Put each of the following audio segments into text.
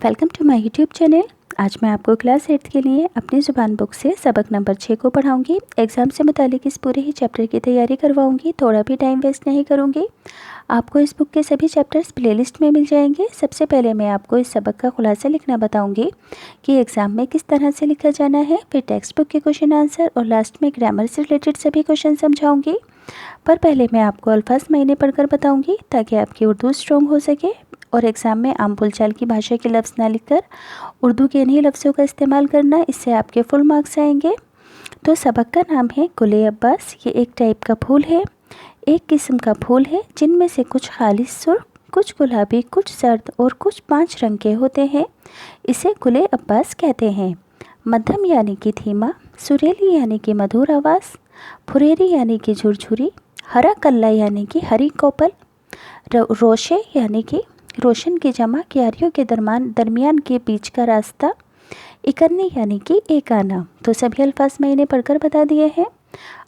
Welcome to my YouTube channel. आज मैं आपको क्लास 8 के लिए अपनी ज़ुबान बुक से सबक नंबर 6 को पढ़ाऊंगी। एग्ज़ाम से मुतालिक इस पूरे ही चैप्टर की तैयारी करवाऊंगी, थोड़ा भी टाइम वेस्ट नहीं करूंगी। आपको इस बुक के सभी चैप्टर्स प्लेलिस्ट में मिल जाएंगे। सबसे पहले मैं आपको इस सबक का खुलासा लिखना बताऊंगी कि एग्ज़ाम में किस तरह से लिखा जाना है, फिर टेक्स्ट बुक के क्वेश्चन आंसर और लास्ट में ग्रामर से रिलेटेड सभी क्वेश्चन समझाऊँगी। पर पहले मैं आपको अल्फाज मायने पढ़कर बताऊँगी ताकि आपकी उर्दू स्ट्रॉन्ग हो सके और एग्ज़ाम में आम बोलचाल की भाषा के लफ्ज़ ना लिखकर उर्दू के इन्हीं लफ्ज़ों का इस्तेमाल करना, इससे आपके फुल मार्क्स आएंगे। तो सबक का नाम है गुले अब्बास। ये एक टाइप का फूल है, एक किस्म का फूल है जिनमें से कुछ खालिस सुर्ख, कुछ गुलाबी, कुछ जर्द और कुछ 5 रंग के होते हैं। इसे गुले अब्बास कहते हैं। मध्यम यानी कि धीमा, सुरीली यानी कि मधुर आवाज़, फुरेरी यानी कि झुरझुरी, हरा कल्ला यानी कि हरी कोपल, रोशे यानी कि रोशन की जमा, क्यारियों के दरमियान के बीच का रास्ता, इकन्नी यानी कि एक आना। तो सभी अल्फाज मैंने पढ़कर बता दिए हैं।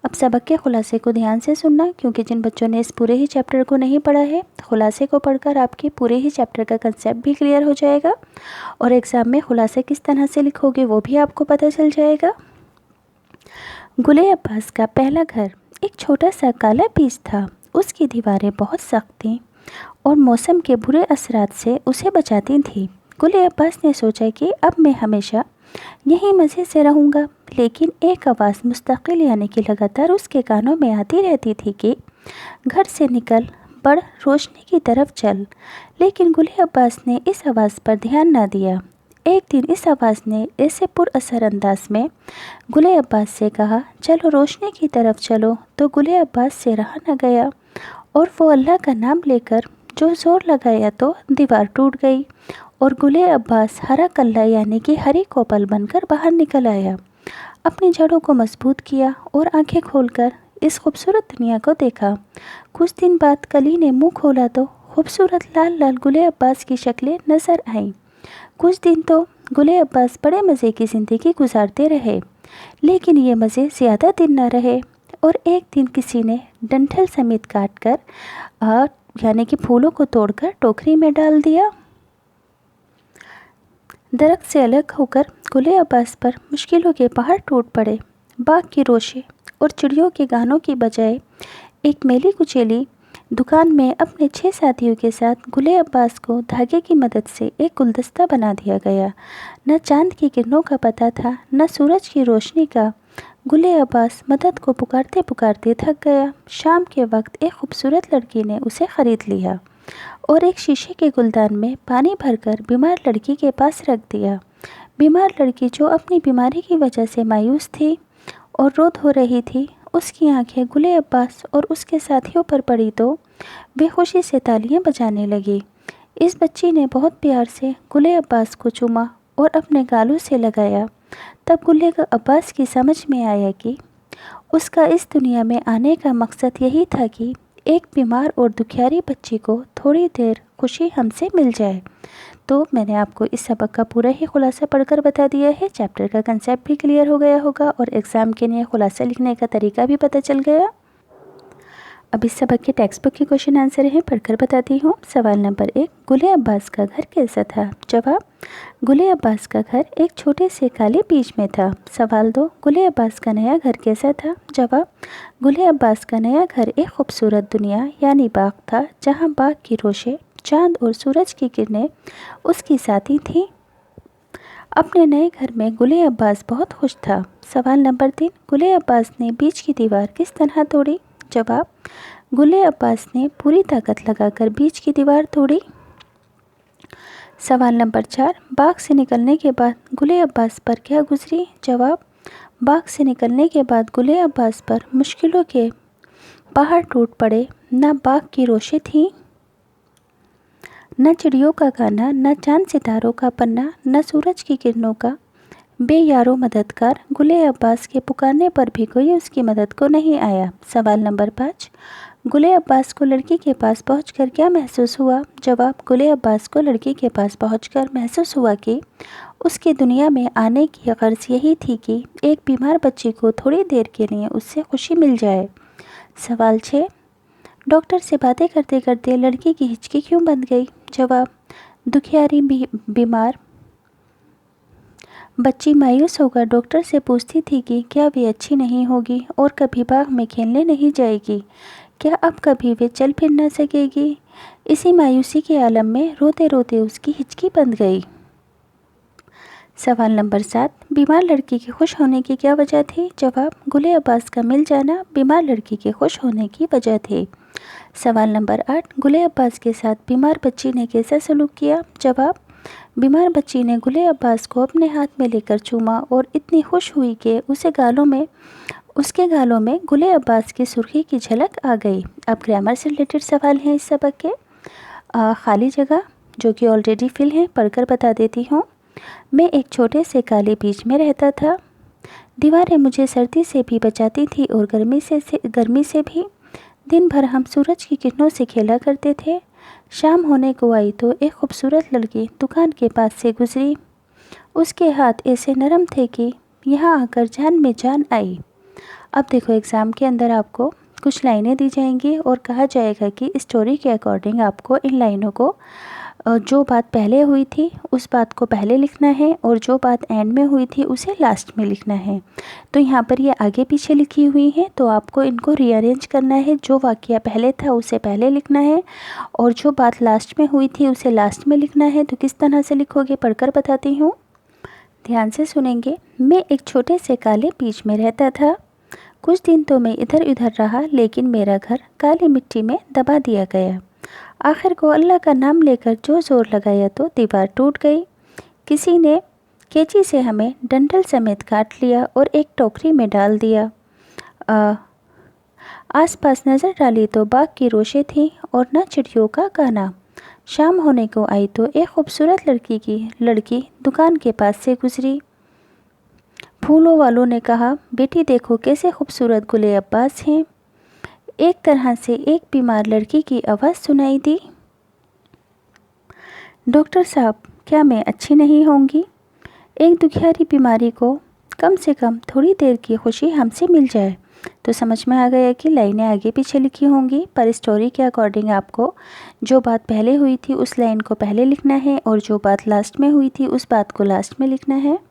अब सबक के खुलासे को ध्यान से सुनना, क्योंकि जिन बच्चों ने इस पूरे ही चैप्टर को नहीं पढ़ा है, खुलासे को पढ़कर आपके पूरे ही चैप्टर का कंसेप्ट भी क्लियर हो जाएगा और एग्ज़ाम में खुलासे किस तरह से लिखोगे वो भी आपको पता चल जाएगा। गुले अब्बास का पहला घर एक छोटा सा काला पीस था। उसकी दीवारें बहुत सख्त थीं और मौसम के बुरे असरात से उसे बचाती थी। गुले अब्बास ने सोचा कि अब मैं हमेशा यहीं मज़े से रहूँगा, लेकिन एक आवाज़ मुस्तकिल यानी कि लगातार उसके कानों में आती रहती थी कि घर से निकल, बढ़, रोशनी की तरफ चल। लेकिन गुले अब्बास ने इस आवाज़ पर ध्यान न दिया। एक दिन इस आवाज़ ने ऐसे पुरअसर अंदाज में गुले अब्बास से कहा, चलो रोशनी की तरफ चलो। तो गुले अब्बास से रहा न गया और वो अल्लाह का नाम लेकर जो ज़ोर लगाया तो दीवार टूट गई और गुले अब्बास हरा कल्ला यानी कि हरी कोपल बनकर बाहर निकल आया। अपनी जड़ों को मजबूत किया और आंखें खोलकर इस खूबसूरत दुनिया को देखा। कुछ दिन बाद कली ने मुंह खोला तो खूबसूरत लाल लाल गुले अब्बास की शक्लें नज़र आईं। कुछ दिन तो गुले अब्बास बड़े मज़े की ज़िंदगी गुजारते रहे, लेकिन ये मज़े ज़्यादा दिन न रहे और एक दिन किसी ने डंठल समेत काट कर यानी कि फूलों को तोड़कर टोकरी में डाल दिया। दरख्त से अलग होकर गुले अब्बास पर मुश्किलों के पहाड़ टूट पड़े। बाग की रोशे और चिड़ियों के गानों की बजाय एक मेली कुचेली दुकान में अपने 6 साथियों के साथ गुले अब्बास को धागे की मदद से एक गुलदस्ता बना दिया गया। न चांद की किरणों का पता था, न सूरज की रोशनी का। गुले अब्बास मदद को पुकारते पुकारते थक गया। शाम के वक्त एक खूबसूरत लड़की ने उसे ख़रीद लिया और एक शीशे के गुलदान में पानी भरकर बीमार लड़की के पास रख दिया। बीमार लड़की जो अपनी बीमारी की वजह से मायूस थी और रो धो रही थी, उसकी आंखें गुले अब्बास और उसके साथियों पर पड़ी तो वे खुशी से तालियां बजाने लगी। इस बच्ची ने बहुत प्यार से गुले अब्बास को चूमा और अपने गालों से लगाया। तब गुले अब्बास की समझ में आया कि उसका इस दुनिया में आने का मकसद यही था कि एक बीमार और दुखियारी बच्ची को थोड़ी देर खुशी हमसे मिल जाए। तो मैंने आपको इस सबक का पूरा ही खुलासा पढ़कर बता दिया है। चैप्टर का कंसेप्ट भी क्लियर हो गया होगा और एग्ज़ाम के लिए खुलासा लिखने का तरीका भी पता चल गया। अब इस सबक के टेक्स्ट बुक के क्वेश्चन आंसर हैं, पढ़कर बताती हूँ। सवाल नंबर 1, गुले अब्बास का घर कैसा था? जवाब, गुले अब्बास का घर एक छोटे से काले पीच में था। सवाल 2, गुले अब्बास का नया घर कैसा था? जवाब, गुले अब्बास का नया घर एक खूबसूरत दुनिया यानी बाग था, जहाँ बाग की रोशे, चाँद और सूरज की किरणें उसकी साथी थीं। अपने नए घर में गुले अब्बास बहुत खुश था। सवाल नंबर 3, गुले अब्बास ने बीच की दीवार किस तरह तोड़ी? जवाब, गुले अब्बास ने पूरी ताकत लगाकर बीच की दीवार तोड़ी। सवाल नंबर 4, बाग से निकलने के बाद गुले अब्बास पर क्या गुजरी? जवाब, बाग से निकलने के बाद गुले अब्बास पर मुश्किलों के पहाड़ टूट पड़े। न बाग की रोशें थीं, न चिड़ियों का गाना, न चांद सितारों का पन्ना, न सूरज की किरणों का बेयारो मददगार। गुले अब्बास के पुकारने पर भी कोई उसकी मदद को नहीं आया। सवाल नंबर 5, गुले अब्बास को लड़की के पास पहुंचकर क्या महसूस हुआ? जवाब, गुले अब्बास को लड़की के पास पहुंचकर महसूस हुआ कि उसकी दुनिया में आने की गर्ज यही थी कि एक बीमार बच्ची को थोड़ी देर के लिए उससे खुशी मिल जाए। सवाल 6, डॉक्टर से बातें करते करते लड़की की हिचकी क्यों बंद गई? जवाब, दुखियारी बीमार बच्ची मायूस होकर डॉक्टर से पूछती थी कि क्या वे अच्छी नहीं होगी और कभी बाग में खेलने नहीं जाएगी, क्या अब कभी वे चल फिर न सकेगी। इसी मायूसी के आलम में रोते रोते उसकी हिचकी बंध गई। सवाल नंबर 7, बीमार लड़की के खुश होने की क्या वजह थी। जवाब, गुले अब्बास का मिल जाना बीमार लड़की के खुश होने की वजह थी। सवाल नंबर 8, गुले अब्बास के साथ बीमार बच्ची ने कैसा सलूक किया। जवाब, बीमार बच्ची ने गुले अब्बास को अपने हाथ में लेकर चूमा और इतनी खुश हुई कि उसके गालों में गुले अब्बास की सुर्खी की झलक आ गई। अब ग्रामर से रिलेटेड सवाल हैं इस सबक के। खाली जगह जो कि ऑलरेडी फिल हैं, पढ़कर बता देती हूँ। मैं एक छोटे से काले बीच में रहता था। दीवारें मुझे सर्दी से भी बचाती थी और गर्मी से भी। दिन भर हम सूरज की किरणों से खेला करते थे। शाम होने को आई तो एक खूबसूरत लड़की दुकान के पास से गुजरी। उसके हाथ ऐसे नरम थे कि यहाँ आकर जान में जान आई। अब देखो, एग्ज़ाम के अंदर आपको कुछ लाइनें दी जाएंगी और कहा जाएगा कि स्टोरी के अकॉर्डिंग आपको इन लाइनों को जो बात पहले हुई थी उस बात को पहले लिखना है और जो बात एंड में हुई थी उसे लास्ट में लिखना है। तो यहाँ पर ये आगे पीछे लिखी हुई हैं, तो आपको इनको रीअरेंज करना है। जो वाक़या पहले था उसे पहले लिखना है और जो बात लास्ट में हुई थी उसे लास्ट में लिखना है। तो किस तरह से लिखोगे, पढ़कर बताती हूँ, ध्यान से सुनेंगे। मैं एक छोटे से काले बीच में रहता था। कुछ दिन तो मैं इधर उधर रहा, लेकिन मेरा घर काली मिट्टी में दबा दिया गया। आखिर को अल्लाह का नाम लेकर जो ज़ोर लगाया तो दीवार टूट गई। किसी ने कैंची से हमें डंठल समेत काट लिया और एक टोकरी में डाल दिया। आसपास नज़र डाली तो बाग की रोशें थीं और न चिड़ियों का गाना। शाम होने को आई तो एक खूबसूरत लड़की दुकान के पास से गुजरी। फूलों वालों ने कहा, बेटी देखो कैसे खूबसूरत गुले अब्बास हैं। एक तरह से एक बीमार लड़की की आवाज़ सुनाई दी। डॉक्टर साहब, क्या मैं अच्छी नहीं होंगी। एक दुखियारी बीमारी को कम से कम थोड़ी देर की खुशी हमसे मिल जाए। तो समझ में आ गया कि लाइनें आगे पीछे लिखी होंगी, पर स्टोरी के अकॉर्डिंग आपको जो बात पहले हुई थी उस लाइन को पहले लिखना है और जो बात लास्ट में हुई थी उस बात को लास्ट में लिखना है।